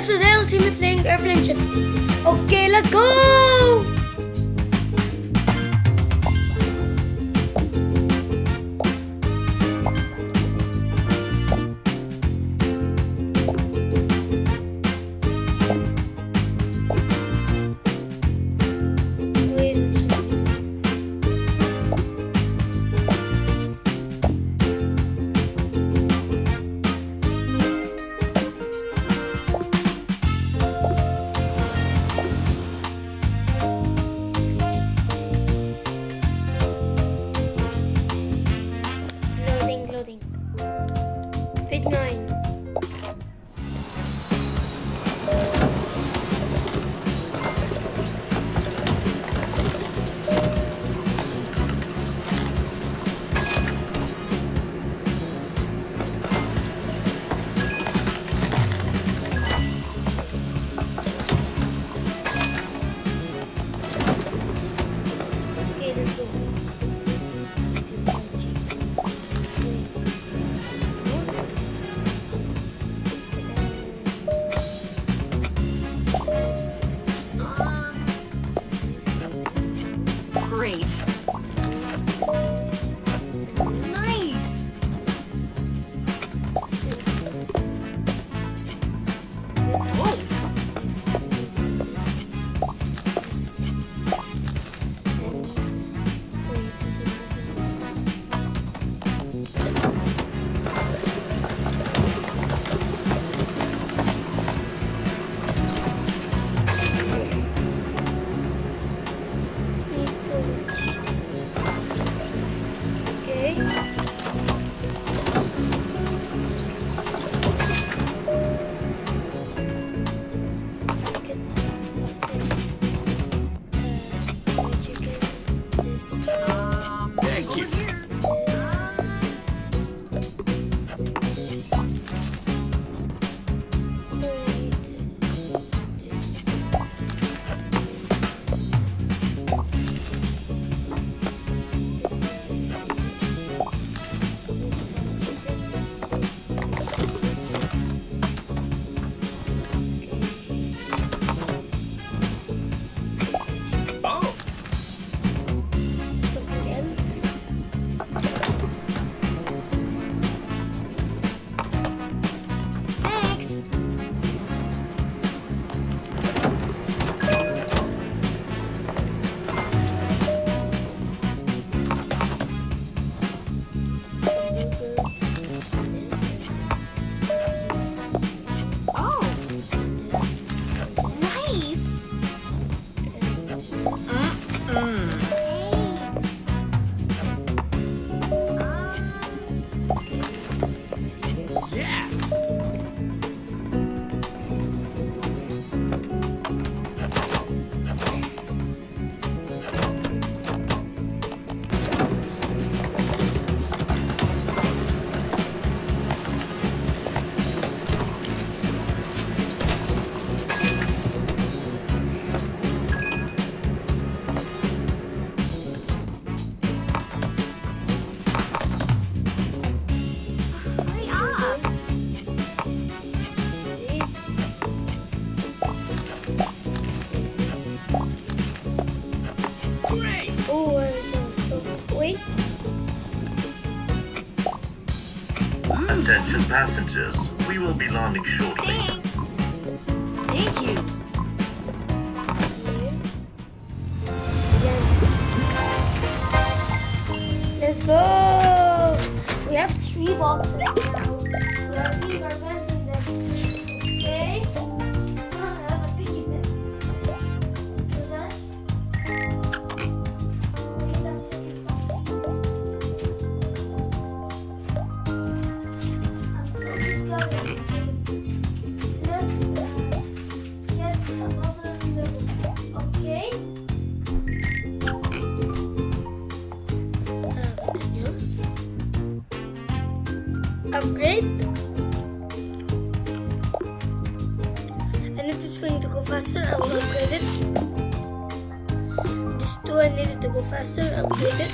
guys, today on Timmy playing Airplane Ship. Okay, let's go! Page 9. Okay, let's go. Great. Nice. Whoa. Thank you. Oh, Something else. Thanks. Oh, nice. yes. Hurry up. Great. Oh, that was so wait. Attention passengers, we will be landing shortly. Thanks. Thank you. Let's go. We have 3 boxes now. We are putting our pens in them. Okay. I have a piggy bank. So that. Okay, that's it. Okay. Upgrade. I need this thing to go faster. I will upgrade it. This 2 I need it to go faster. Upgrade it.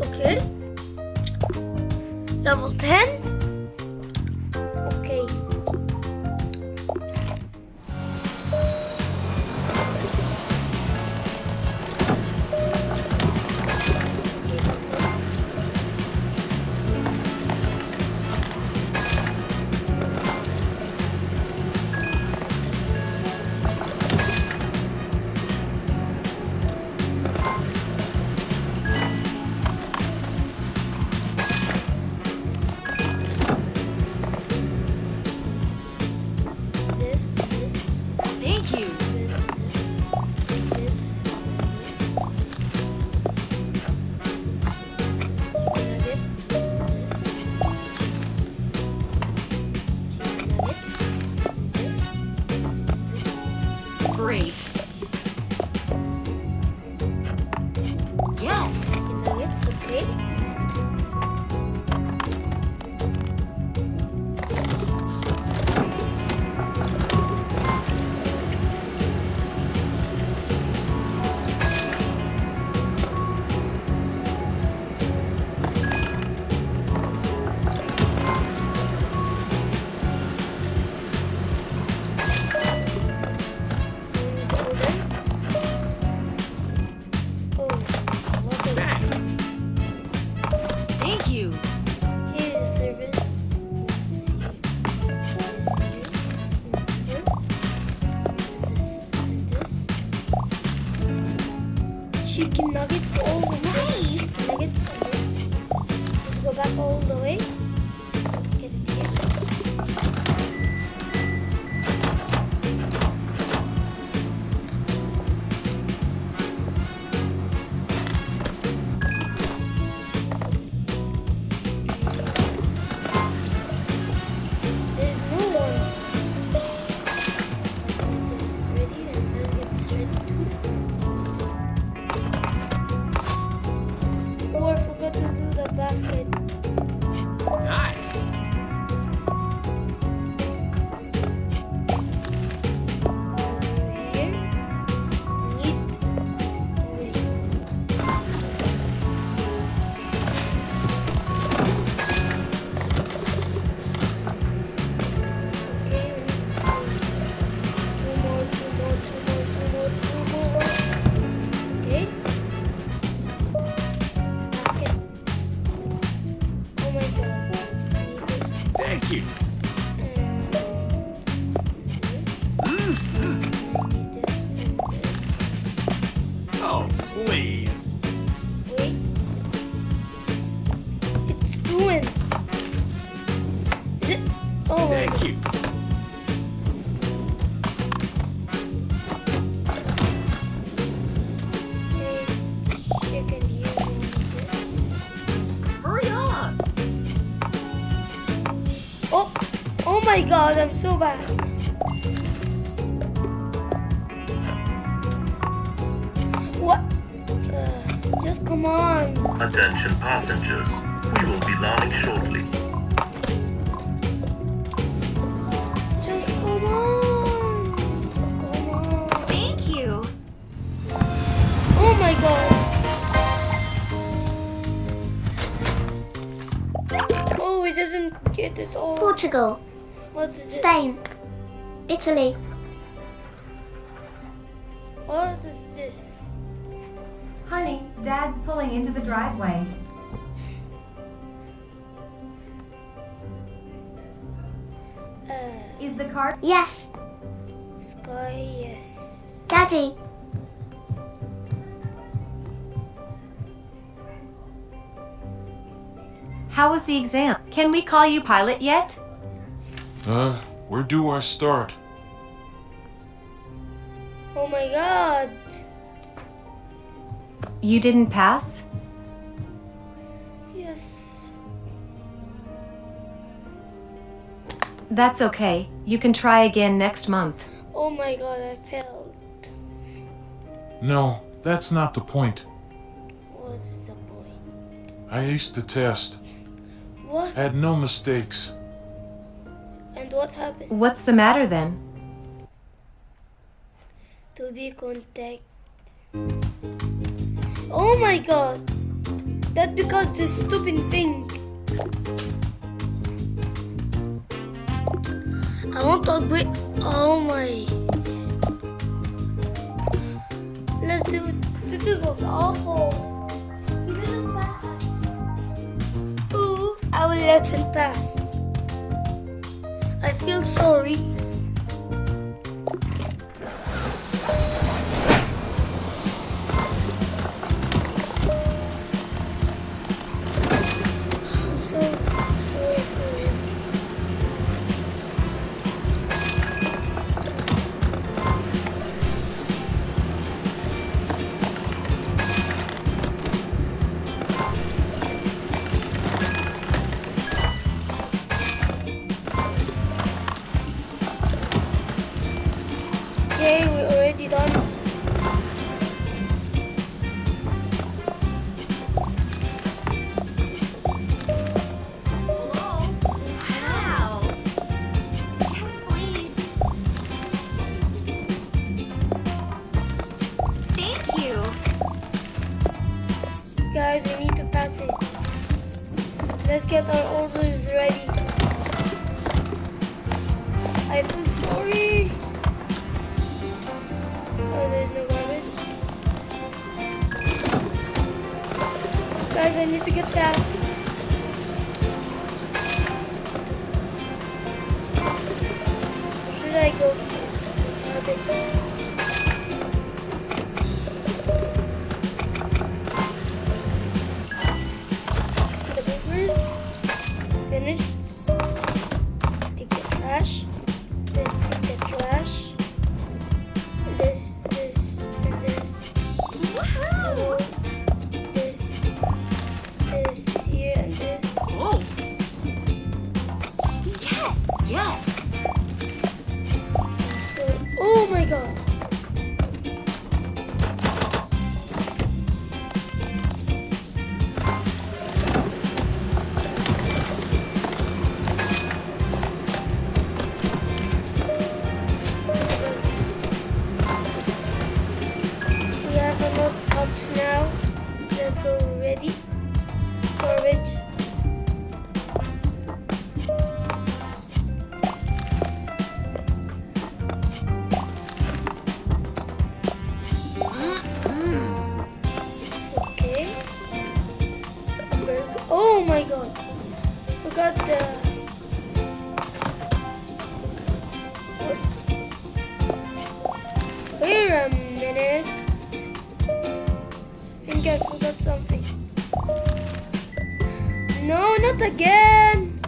Okay. Level 10. Okay. Thank you. Oh, please. Wait. It's ruined. Is it? Oh my Thank god. you. Hey, chicken, do you want this? Hurry up. Oh my god, I'm so bad. What? Just come on. Attention passengers. We will be landing shortly. Just come on. Come on. Thank you. Oh my god. Oh, we didn't get it all. Portugal, What is it? Spain, Italy. What is this? Honey, Dad's pulling into the driveway. Is the car? Yes, Sky, yes. Daddy. How was the exam? Can we call you pilot yet? Where do I start? Oh my god. You didn't pass? Yes. That's okay. You can try again next month. Oh my god, I failed. No, that's not the point. What is the point? I aced the test. What? Had no mistakes. And what happened? What's the matter then? To be contact. Oh my god. That because this stupid thing. I want to break. Oh my. Let's do it. This was awful. He didn't pass. Ooh, I will let him pass. I feel sorry. I'm so sorry for him. Okay, we're already done. Hello. Wow. Yes, please. Thank you. Guys, we need to pass it. Let's get our orders ready. I feel sorry. Oh, there's no garbage. Guys, I need to get fast. Should I go to garbage? The papers finished. Take the trash. This, take the trash. And this, and this. Woohoo! This here, and this. Oh. Yes. Yes. So, oh my god. We have enough cups now. Let's go ready. Garbage. forgot something. No, not again.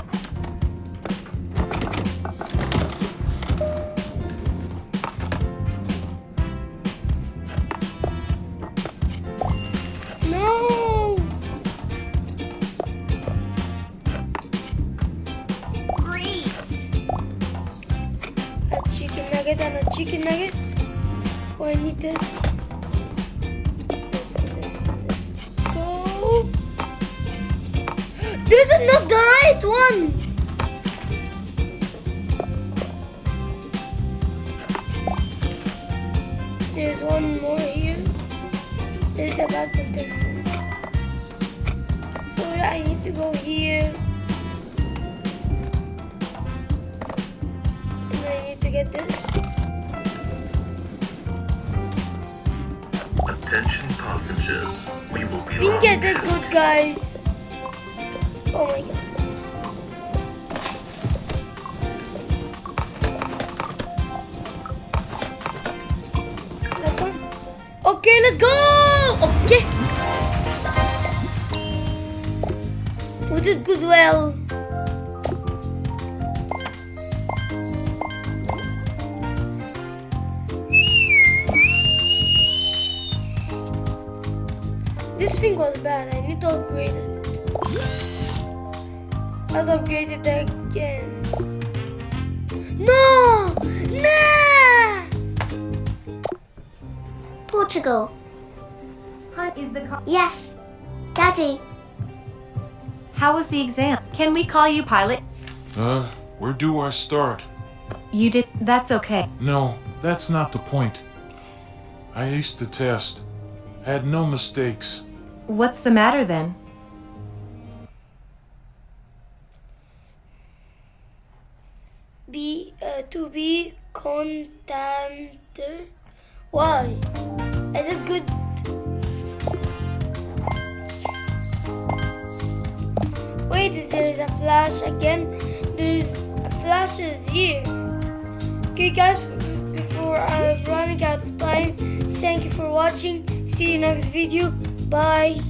No. Great. A chicken nugget and a chicken nugget. Oh, I need this. This and this and this. Go. This is not the right one. There's one more here. There's a bad contestant. So yeah, I need to go here. And I need to get this. Attention passengers. We will be We can get launching it good, guys. Oh my god. Last one. Okay, let's go. Okay. We did good well. This thing was bad. I need to upgrade it. Let's upgrade it again. No! Nah! Portugal. Is the car- Yes. Daddy. How was the exam? Can we call you pilot? Where do I start? You did. That's okay. No, that's not the point. I aced the test. Had no mistakes. What's the matter then? To be content. Why? I did good. Wait, there's a flash again. There's a flashes here. Okay, guys, before I'm running out of time, thank you for watching. See you next video. Bye.